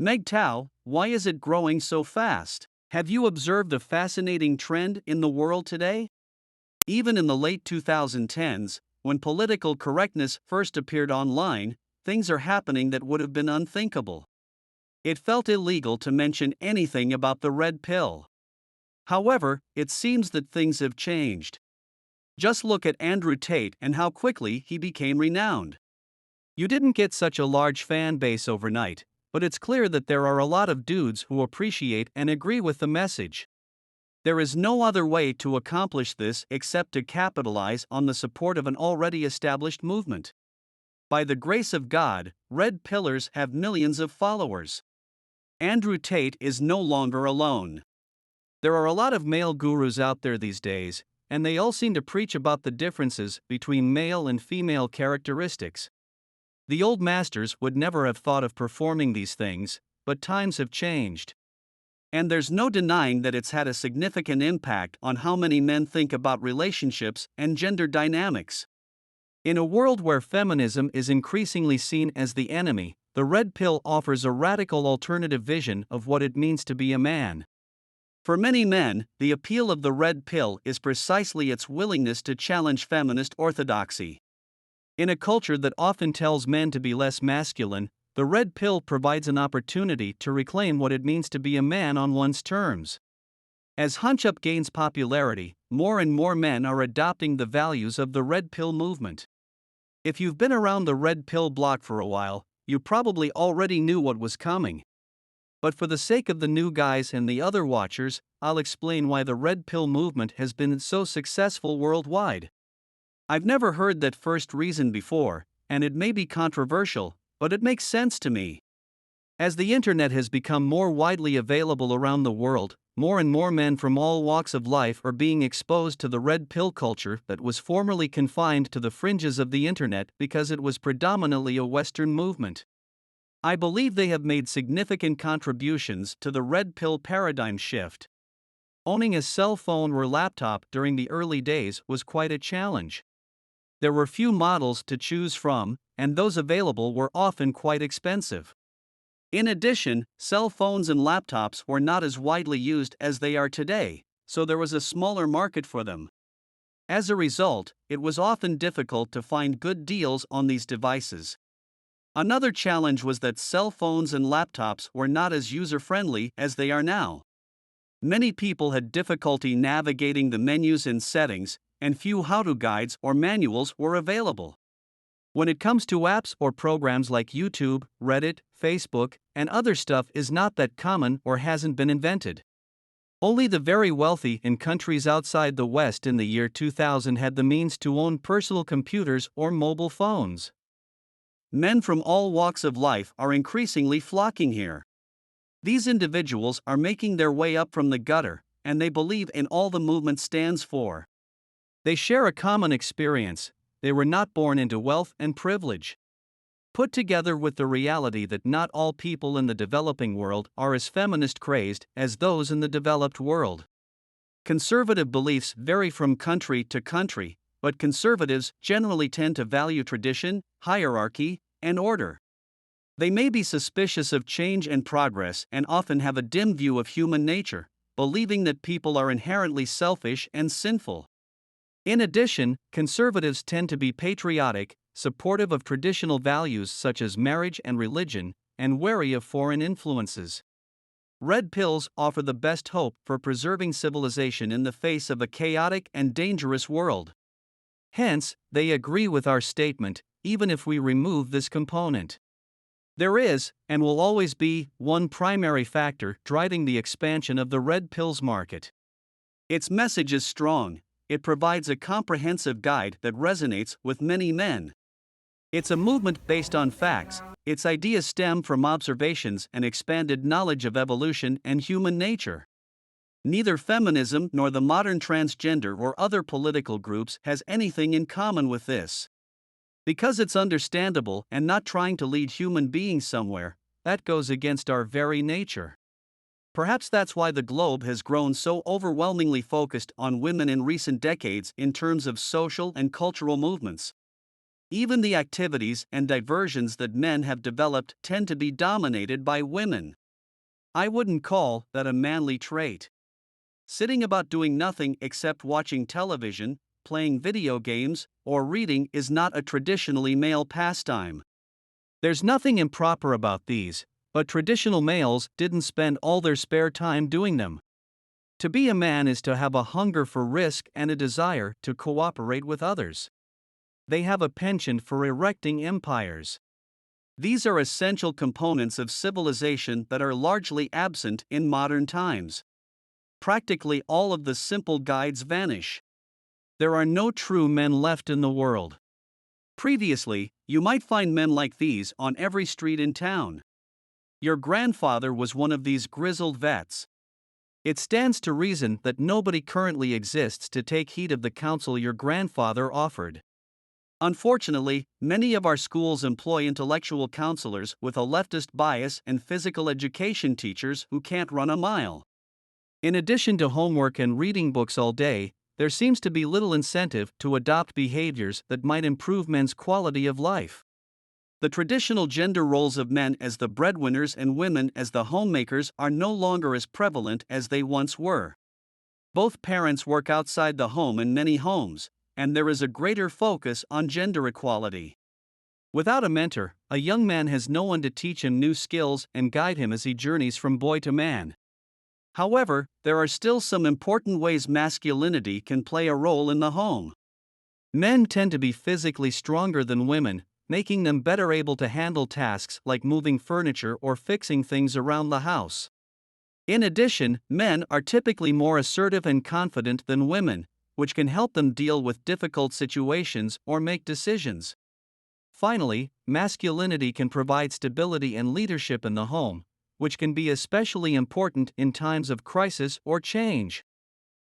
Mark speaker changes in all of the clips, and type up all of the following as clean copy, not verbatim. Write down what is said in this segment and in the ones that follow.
Speaker 1: MGTOW, why is it growing so fast? Have you observed a fascinating trend in the world today? Even in the late 2010s, when political correctness first appeared online, things are happening that would have been unthinkable. It felt illegal to mention anything about the red pill. However, it seems that things have changed. Just look at Andrew Tate and how quickly he became renowned. You didn't get such a large fan base overnight, but it's clear that there are a lot of dudes who appreciate and agree with the message. There is no other way to accomplish this except to capitalize on the support of an already established movement. By the grace of God, red pillars have millions of followers. Andrew Tate is no longer alone. There are a lot of male gurus out there these days, and they all seem to preach about the differences between male and female characteristics. The old masters would never have thought of performing these things, but times have changed. And there's no denying that it's had a significant impact on how many men think about relationships and gender dynamics. In a world where feminism is increasingly seen as the enemy, the red pill offers a radical alternative vision of what it means to be a man. For many men, the appeal of the red pill is precisely its willingness to challenge feminist orthodoxy. In a culture that often tells men to be less masculine, the red pill provides an opportunity to reclaim what it means to be a man on one's terms. As hunch-up gains popularity, more and more men are adopting the values of the red pill movement. If you've been around the red pill block for a while, you probably already knew what was coming. But for the sake of the new guys and the other watchers, I'll explain why the red pill movement has been so successful worldwide. I've never heard that first reason before, and it may be controversial, but it makes sense to me. As the internet has become more widely available around the world, more and more men from all walks of life are being exposed to the red pill culture that was formerly confined to the fringes of the internet because it was predominantly a Western movement. I believe they have made significant contributions to the red pill paradigm shift. Owning a cell phone or laptop during the early days was quite a challenge. There were few models to choose from, and those available were often quite expensive. In addition, cell phones and laptops were not as widely used as they are today, so there was a smaller market for them. As a result, it was often difficult to find good deals on these devices. Another challenge was that cell phones and laptops were not as user-friendly as they are now. Many people had difficulty navigating the menus and settings, and few how-to guides or manuals were available. When it comes to apps or programs like YouTube, Reddit, Facebook, and other stuff is not that common or hasn't been invented. Only the very wealthy in countries outside the West in the year 2000 had the means to own personal computers or mobile phones. Men from all walks of life are increasingly flocking here. These individuals are making their way up from the gutter, and they believe in all the movement stands for. They share a common experience: they were not born into wealth and privilege. Put together with the reality that not all people in the developing world are as feminist crazed as those in the developed world. Conservative beliefs vary from country to country, but conservatives generally tend to value tradition, hierarchy, and order. They may be suspicious of change and progress and often have a dim view of human nature, believing that people are inherently selfish and sinful. In addition, conservatives tend to be patriotic, supportive of traditional values such as marriage and religion, and wary of foreign influences. Red pills offer the best hope for preserving civilization in the face of a chaotic and dangerous world. Hence, they agree with our statement, even if we remove this component. There is, and will always be, one primary factor driving the expansion of the red pills market. Its message is strong. It provides a comprehensive guide that resonates with many men. It's a movement based on facts. Its ideas stem from observations and expanded knowledge of evolution and human nature. Neither feminism nor the modern transgender or other political groups has anything in common with this. Because it's understandable and not trying to lead human beings somewhere, that goes against our very nature. Perhaps that's why the globe has grown so overwhelmingly focused on women in recent decades in terms of social and cultural movements. Even the activities and diversions that men have developed tend to be dominated by women. I wouldn't call that a manly trait. Sitting about doing nothing except watching television, playing video games, or reading is not a traditionally male pastime. There's nothing improper about these, but traditional males didn't spend all their spare time doing them. To be a man is to have a hunger for risk and a desire to cooperate with others. They have a penchant for erecting empires. These are essential components of civilization that are largely absent in modern times. Practically all of the simple guides vanish. There are no true men left in the world. Previously, you might find men like these on every street in town. Your grandfather was one of these grizzled vets. It stands to reason that nobody currently exists to take heed of the counsel your grandfather offered. Unfortunately, many of our schools employ intellectual counselors with a leftist bias and physical education teachers who can't run a mile. In addition to homework and reading books all day, there seems to be little incentive to adopt behaviors that might improve men's quality of life. The traditional gender roles of men as the breadwinners and women as the homemakers are no longer as prevalent as they once were. Both parents work outside the home in many homes, and there is a greater focus on gender equality. Without a mentor, a young man has no one to teach him new skills and guide him as he journeys from boy to man. However, there are still some important ways masculinity can play a role in the home. Men tend to be physically stronger than women, making them better able to handle tasks like moving furniture or fixing things around the house. In addition, men are typically more assertive and confident than women, which can help them deal with difficult situations or make decisions. Finally, masculinity can provide stability and leadership in the home, which can be especially important in times of crisis or change.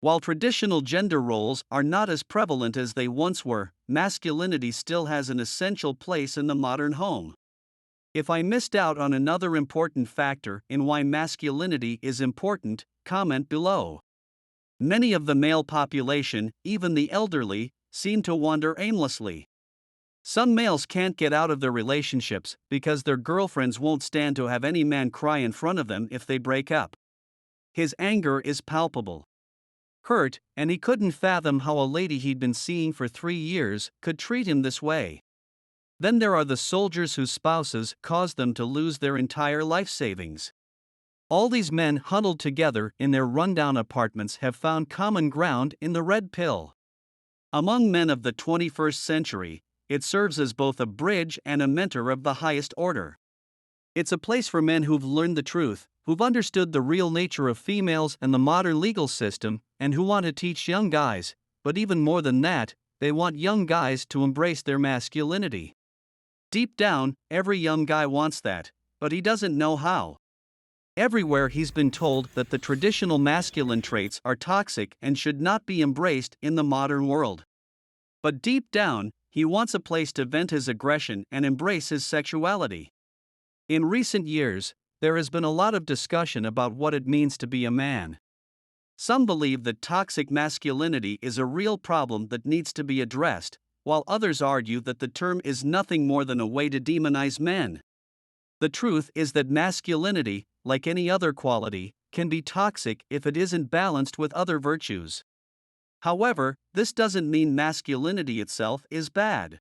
Speaker 1: While traditional gender roles are not as prevalent as they once were, masculinity still has an essential place in the modern home. If I missed out on another important factor in why masculinity is important, comment below. Many of the male population, even the elderly, seem to wander aimlessly. Some males can't get out of their relationships because their girlfriends won't stand to have any man cry in front of them if they break up. His anger is palpable. Hurt, and he couldn't fathom how a lady he'd been seeing for 3 years could treat him this way. Then there are the soldiers whose spouses caused them to lose their entire life savings. All these men huddled together in their rundown apartments have found common ground in the red pill. Among men of the 21st century, it serves as both a bridge and a mentor of the highest order. It's a place for men who've learned the truth, who've understood the real nature of females and the modern legal system, and who want to teach young guys, but even more than that, they want young guys to embrace their masculinity. Deep down, every young guy wants that, but he doesn't know how. Everywhere he's been told that the traditional masculine traits are toxic and should not be embraced in the modern world. But deep down, he wants a place to vent his aggression and embrace his sexuality. In recent years, there has been a lot of discussion about what it means to be a man. Some believe that toxic masculinity is a real problem that needs to be addressed, while others argue that the term is nothing more than a way to demonize men. The truth is that masculinity, like any other quality, can be toxic if it isn't balanced with other virtues. However, this doesn't mean masculinity itself is bad.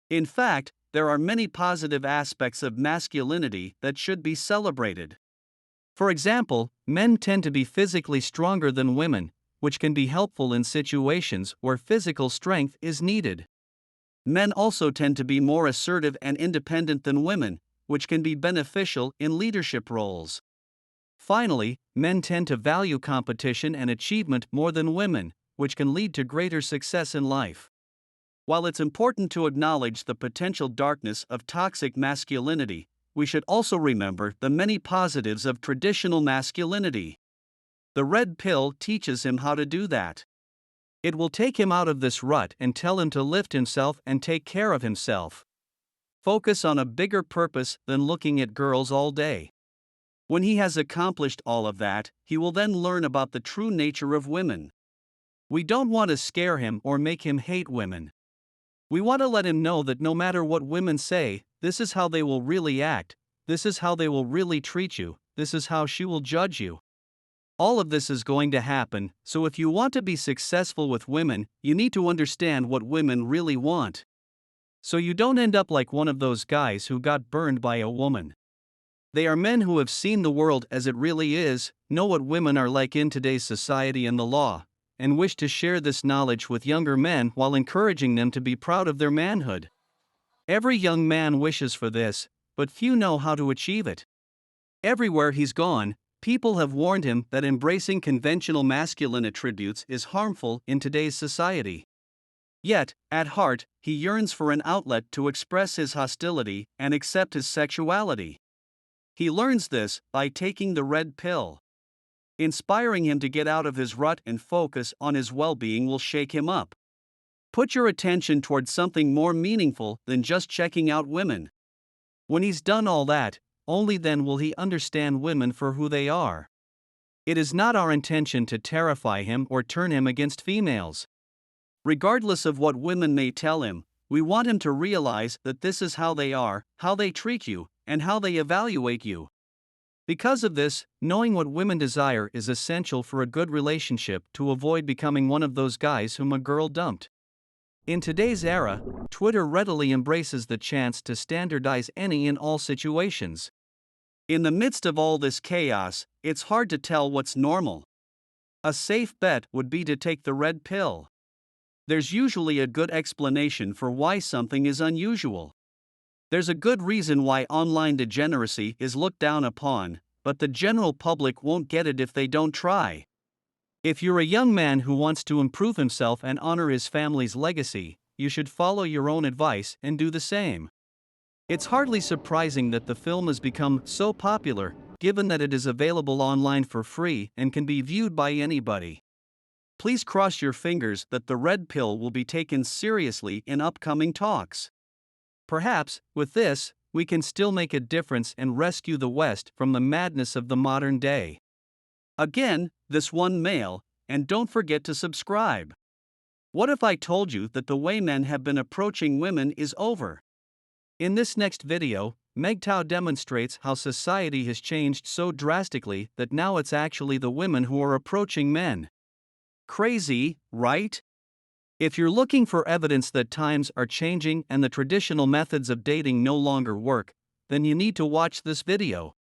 Speaker 1: In fact, there are many positive aspects of masculinity that should be celebrated. For example, men tend to be physically stronger than women, which can be helpful in situations where physical strength is needed. Men also tend to be more assertive and independent than women, which can be beneficial in leadership roles. Finally, men tend to value competition and achievement more than women, which can lead to greater success in life. While it's important to acknowledge the potential darkness of toxic masculinity, we should also remember the many positives of traditional masculinity. The red pill teaches him how to do that. It will take him out of this rut and tell him to lift himself and take care of himself. Focus on a bigger purpose than looking at girls all day. When he has accomplished all of that, he will then learn about the true nature of women. We don't want to scare him or make him hate women. We want to let him know that no matter what women say, this is how they will really act, this is how they will really treat you, this is how she will judge you. All of this is going to happen, so if you want to be successful with women, you need to understand what women really want. So you don't end up like one of those guys who got burned by a woman. They are men who have seen the world as it really is, know what women are like in today's society and the law, and wish to share this knowledge with younger men while encouraging them to be proud of their manhood. Every young man wishes for this, but few know how to achieve it. Everywhere he's gone, people have warned him that embracing conventional masculine attributes is harmful in today's society. Yet, at heart, he yearns for an outlet to express his hostility and accept his sexuality. He learns this by taking the red pill. Inspiring him to get out of his rut and focus on his well-being will shake him up. Put your attention towards something more meaningful than just checking out women. When he's done all that, only then will he understand women for who they are. It is not our intention to terrify him or turn him against females. Regardless of what women may tell him, we want him to realize that this is how they are, how they treat you, and how they evaluate you. Because of this, knowing what women desire is essential for a good relationship to avoid becoming one of those guys whom a girl dumped. In today's era, Twitter readily embraces the chance to standardize any and all situations. In the midst of all this chaos, it's hard to tell what's normal. A safe bet would be to take the red pill. There's usually a good explanation for why something is unusual. There's a good reason why online degeneracy is looked down upon, but the general public won't get it if they don't try. If you're a young man who wants to improve himself and honor his family's legacy, you should follow your own advice and do the same. It's hardly surprising that the film has become so popular, given that it is available online for free and can be viewed by anybody. Please cross your fingers that the red pill will be taken seriously in upcoming talks. Perhaps, with this, we can still make a difference and rescue the West from the madness of the modern day. Again, this one male, and don't forget to subscribe. What if I told you that the way men have been approaching women is over? In this next video, MGTOW demonstrates how society has changed so drastically that now it's actually the women who are approaching men. Crazy, right? If you're looking for evidence that times are changing and the traditional methods of dating no longer work, then you need to watch this video.